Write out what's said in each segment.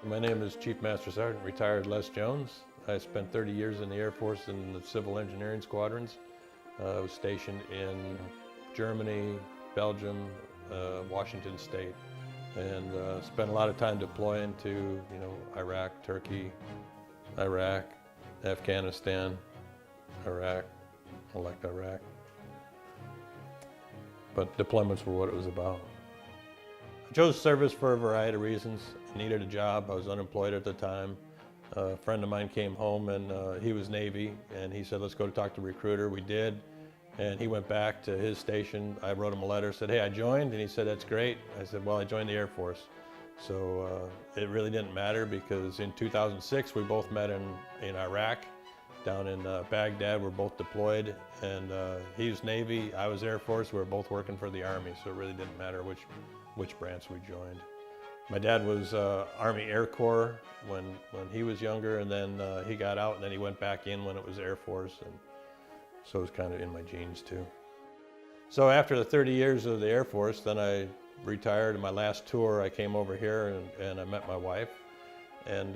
My name is Chief Master Sergeant, retired Les Jones. I spent 30 years in the Air Force in the civil engineering squadrons. I was stationed in Germany, Belgium, Washington State, and spent a lot of time deploying to, Iraq, Turkey, Iraq, Afghanistan, Iraq, Iraq. But deployments were what it was about. I chose service for a variety of reasons. I needed a job. I was unemployed at the time. A friend of mine came home and he was Navy, and he said, let's go to talk to the recruiter. We did, and he went back to his station. I wrote him a letter, said, hey, I joined, and he said, that's great. I said, well, I joined the Air Force. So it really didn't matter, because in 2006 we both met in Iraq, down in Baghdad. We're both deployed, and he was Navy, I was Air Force. We were both working for the Army, so it really didn't matter which branch we joined. My dad was Army Air Corps when he was younger, and then he got out, and then he went back in when it was Air Force, and so it was kind of in my genes too. So after the 30 years of the Air Force, then I retired. In my last tour, I came over here and I met my wife, and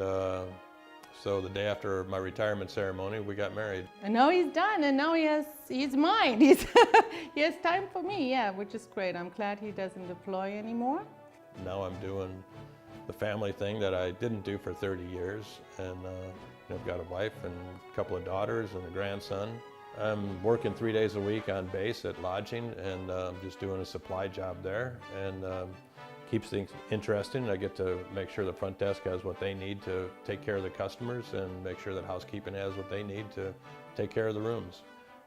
so the day after my retirement ceremony, we got married. And now he's done, and now he's mine. He has time for me, yeah, which is great. I'm glad he doesn't deploy anymore. Now I'm doing the family thing that I didn't do for 30 years, and I've got a wife and a couple of daughters and a grandson. I'm working 3 days a week on base at lodging, and just doing a supply job there, and keeps things interesting. I get to make sure the front desk has what they need to take care of the customers, and make sure that housekeeping has what they need to take care of the rooms.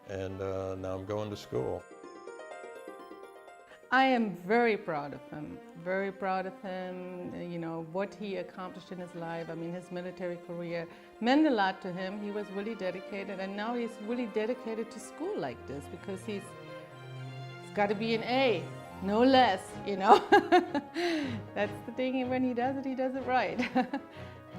And now I'm going to school. I am very proud of him, very proud of him, what he accomplished in his life. I mean, his military career meant a lot to him. He was really dedicated, and now he's really dedicated to school like this, because he's got to be an A, no less, That's the thing, when he does it right.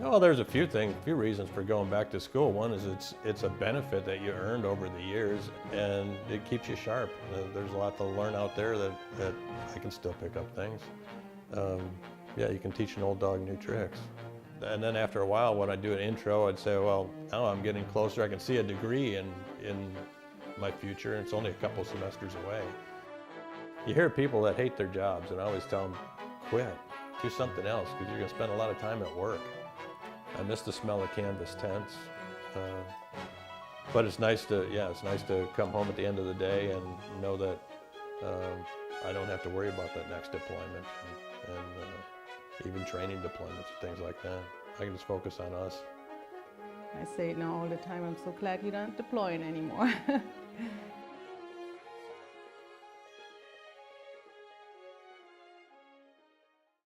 Well, there's a few reasons for going back to school. One is it's a benefit that you earned over the years, and it keeps you sharp. There's a lot to learn out there that I can still pick up things. Yeah, you can teach an old dog new tricks. And then after a while, when I do an intro, I'd say, well, now I'm getting closer. I can see a degree in my future, and it's only a couple semesters away. You hear people that hate their jobs, and I always tell them, quit, do something else, because you're going to spend a lot of time at work. I miss the smell of canvas tents, but it's nice to come home at the end of the day and know that I don't have to worry about that next deployment, and even training deployments and things like that. I can just focus on us. I say it now all the time, I'm so glad you're not deploying anymore.